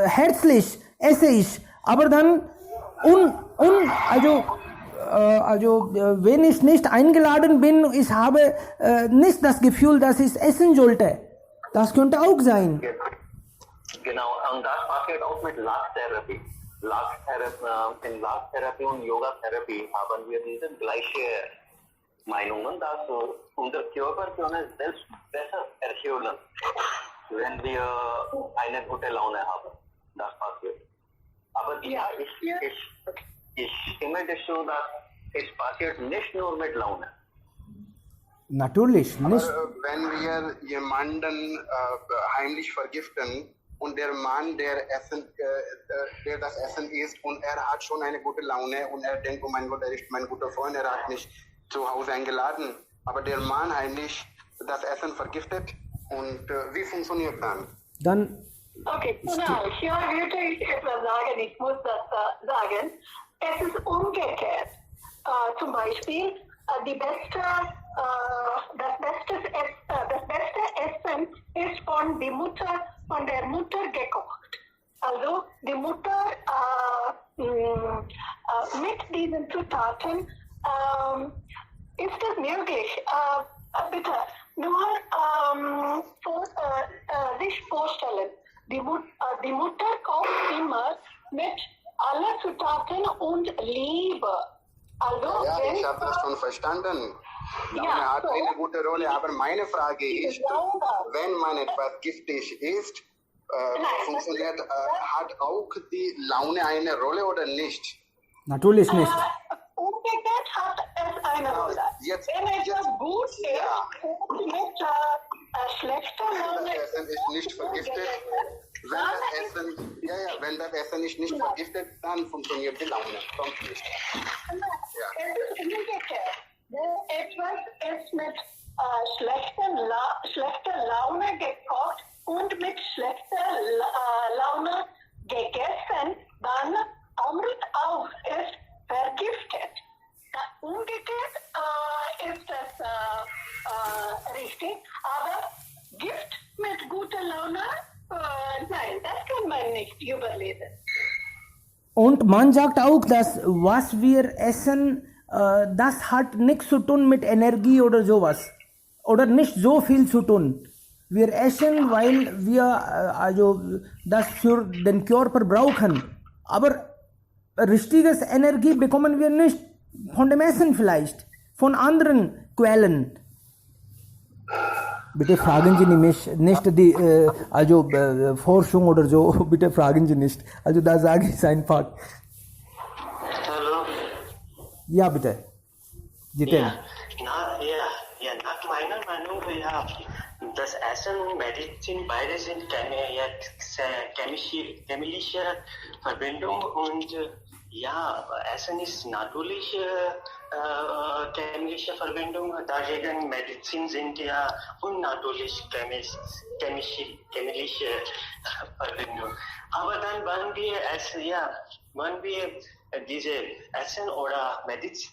herzlich esse ich, aber dann wenn ich nicht eingeladen bin, ich habe nicht das Gefühl, dass ich essen sollte. Das könnte auch sein. Genau, und das passiert auch mit Lachtherapie. In Lachtherapie und Yoga-Therapie haben wir diese gleiche Meinungen, dass unser Körper kann selbst besser erholen, wenn wir eine gute Laune haben. Das passiert. Aber ja, ich stimme dir zu, dass es passiert nicht nur mit Laune. Natürlich nicht. Aber wenn wir jemanden heimlich vergiften und der Mann, der das Essen isst und er hat schon eine gute Laune und er denkt, oh mein Gott, er ist mein guter Freund, er hat mich zu Hause eingeladen, aber der Mann heimlich das Essen vergiftet und wie funktioniert dann? Okay, genau, hier würde ich etwas sagen, ich muss das sagen. Es ist umgekehrt. Zum Beispiel, das beste Essen ist von der Mutter gekocht. Also die Mutter mit diesen Zutaten ist es möglich. Bitte nur sich vorstellen. Die Mutter kocht immer mit allen Zutaten und Liebe. Also, ja, ich habe das schon verstanden. Laune hat eine gute Rolle, aber meine Frage ist, wenn man etwas giftig isst, funktioniert, hat auch die Laune eine Rolle oder nicht? Natürlich nicht. Umgekehrt hat es eine Rolle. Wenn etwas gut ist und mit schlechter Laune das Essen ist nicht vergiftet. Wenn das Essen ist nicht vergiftet, dann funktioniert die Laune. Kommt nicht. Ja. Es ist umgekehrt. Wenn etwas ist mit schlechter Laune gekocht und mit schlechter Laune gegessen, dann Amrit auch ist vergiftet. Umgekehrt ist das richtig, aber Gift mit guter Laune, nein, das kann man nicht überleben. Und man sagt auch, dass was wir essen, das hat nichts zu tun mit Energie oder sowas. Oder nicht so viel zu tun. Wir essen, weil wir das für den Körper brauchen. Aber richtiges Energie bekommen wir nicht von dem Essen vielleicht, von anderen Quellen. Bitte fragen Sie mich nicht die Forschung oder so, bitte fragen Sie nicht. Also da sage ich einfach. Ja, bitte. Detail. Nach meiner Meinung, ja, das Essen und Medizin, beide sind chemische Verbindung und ja, Essen ist natürlich chemische Verbindung, dagegen Medizin sind ja unnatürlich chemische Verbindung. Aber dann, wenn wir diese Essen oder Medizin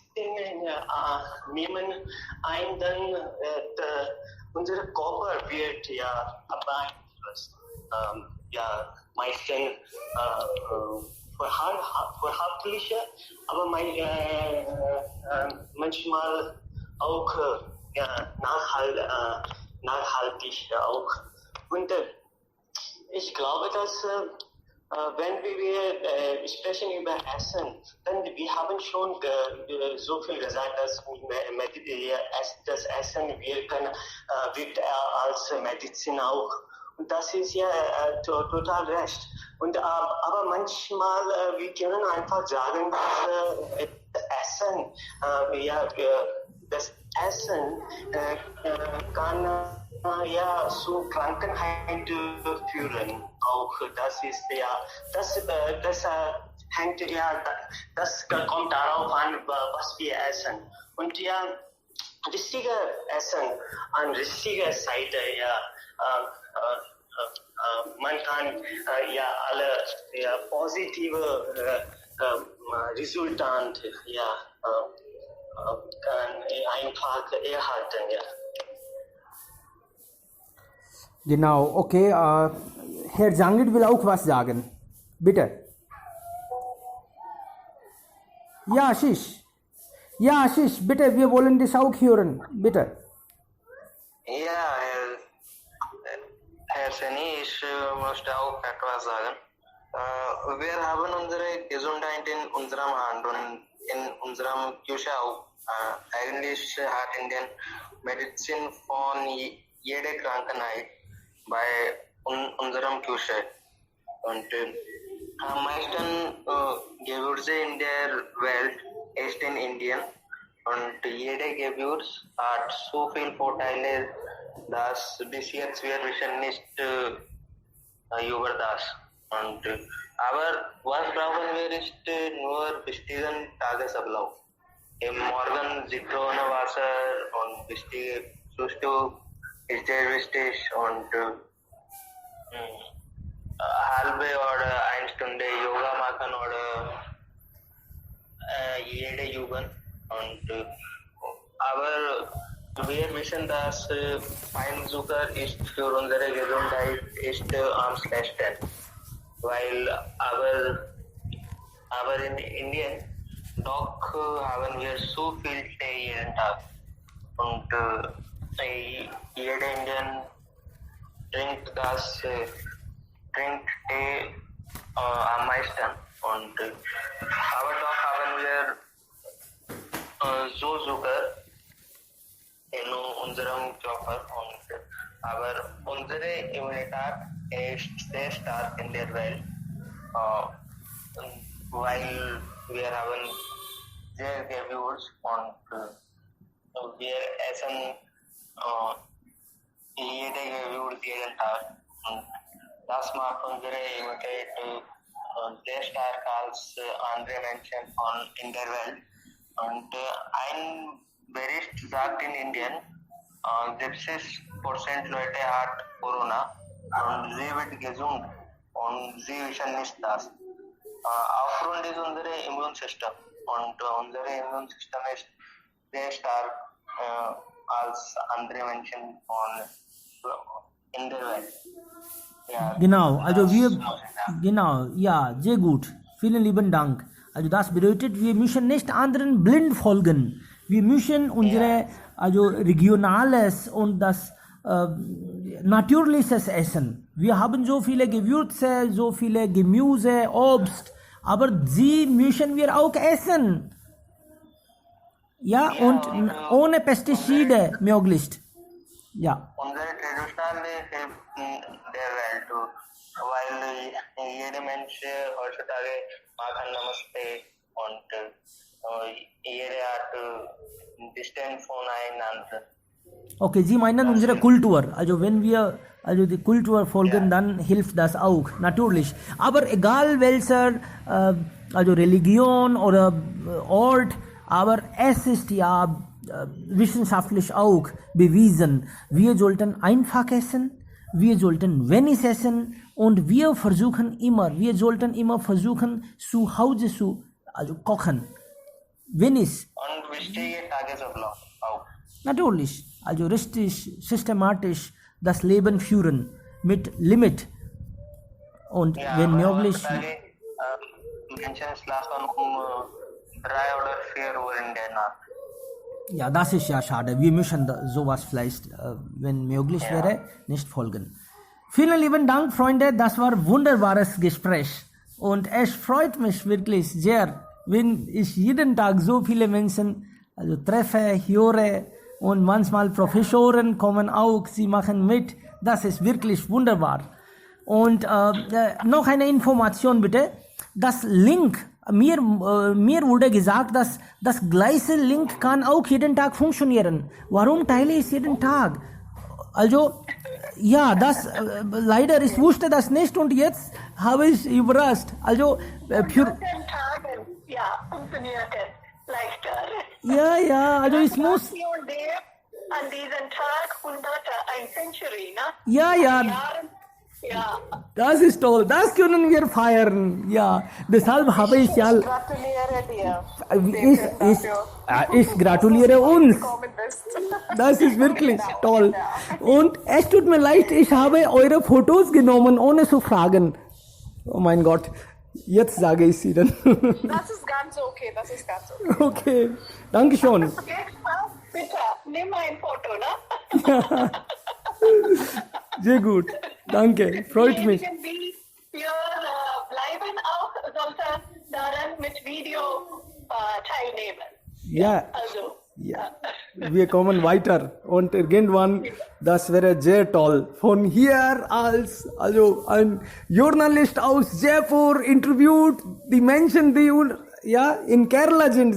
nehmen ein, dann unser Körper wird ja beeinflusst. Meistens verhaltliche, aber manchmal auch nachhaltig auch. Und ich glaube, dass wenn wir sprechen über Essen, dann wir haben schon so viel gesagt, dass das Essen wirkt als Medizin auch. Und das ist ja total recht. Und aber manchmal wir können einfach sagen, das Essen kann zu Krankheit führen. Auch das ist das hängt das kommt darauf an, was wir essen. Und richtige Essen an richtiger Seite, man kann alle positive Resultate einfach erhalten. Ja. Genau, okay. Herr Jangid will auch was sagen. Bitte. Ja, Ashish. Ja, Ashish, bitte, wir wollen das auch hören. Bitte. Ja, Herr Seni, ich möchte auch etwas sagen. Wir haben unsere Gesundheit in unserem Hand und in unserem Küche auch. Eigentlich hat Indien Medizin von jeder Krankheit bei unserem Küche. Und am meisten Gewürze in der Welt ist in Indien. Und jede Gewürz hat so viele Vorteile, dass bis jetzt wir wissen nicht über das. Und, aber was brauchen wir ist nur wichtigen Tagesablauf. Im Morgen Zitronenwasser und wichtige Frühstück ist sehr wichtig und halbe oder 1 Stunde Yoga machen oder jede Jugend. Und, aber wir wissen, dass Feinzucker ist für unsere Gesundheit am schlechtesten. Weil aber in Indien doch haben wir so viel Tee jeden Tag. Und jeder Indian trinkt Tee am meisten. Und, aber doch haben wir so Zucker in unserem Körper. Aber unsere Immunität ist sehr stark in der Welt, weil wir haben sehr Gewürz und wir essen jede Gewürz jeden Tag. Und das macht unsere Immunität sehr stark als andere Menschen in der Welt. Und ein Bericht sagt in Indien, 70% Leute hat Corona und sie wird gesund und sie wissen nicht das. Aufgrund ist unser Immunsystem und unser Immunsystem ist sehr stark als andere Menschen in der Welt. Ja, Genau, also ja, sehr gut. Vielen lieben Dank. Also das bedeutet, wir müssen nicht anderen blind folgen. Wir müssen unsere regionales und das natürliches Essen. Wir haben so viele Gewürze, so viele Gemüse, Obst, aber sie müssen wir auch essen. Ja, und ohne Pestizide möglichst. Ja. Unsere traditionelle der Welt, weil jeder Mensch heutzutage machen Namaste und jeder hat distant von einander. Okay, Sie meinen unsere Kultur. Also wenn wir die Kultur folgen, dann hilft das auch, natürlich. Aber egal welcher Religion oder Ort, aber es ist ja wissenschaftlich auch bewiesen. Wir sollten einfach essen, wir sollten wenig essen und wir sollten immer versuchen, zu Hause zu kochen. Wenig. Und wichtige Tagesablauf auch. Natürlich, also richtig systematisch das Leben führen mit Limit und wenn möglich. Menschen schlafen 3 oder 4 Uhr in der Nacht. Ja, das ist ja schade. Wir müssen sowas vielleicht, wenn möglich wäre, nicht folgen. Vielen lieben Dank, Freunde. Das war ein wunderbares Gespräch. Und es freut mich wirklich sehr, wenn ich jeden Tag so viele Menschen treffe, höre und manchmal Professoren kommen auch, sie machen mit. Das ist wirklich wunderbar. Und noch eine Information bitte. Das Link, mir wurde gesagt, dass das gleiche Link kann auch jeden Tag funktionieren. Warum teile ich jeden Tag? Also, ja, das leider, ich wusste das nicht und jetzt habe ich überrascht. Also, ja, funktioniert es leichter. Ja, also ich muss... An diesem Tag 101 Century, ne? Ja. Ja. Das ist toll, das können wir feiern. Ja, deshalb habe ich ja... Ich gratuliere dir. Ich gratuliere uns. Das ist wirklich toll. Und es tut mir leid, ich habe eure Fotos genommen, ohne zu fragen. Oh mein Gott, jetzt sage ich sie dann. Das ist ganz okay, Okay, danke schön. Jetzt bitte, nimm ein Foto, ne? Ja. Sehr gut, danke, freut mich. Die hier bleiben auch, sollten daran mit Video teilnehmen. Ja. Also. Ja, wir kommen weiter und irgendwann, das wäre sehr toll. Von hier also ein Journalist aus Jaipur interviewt die Menschen, die in Kerala sind.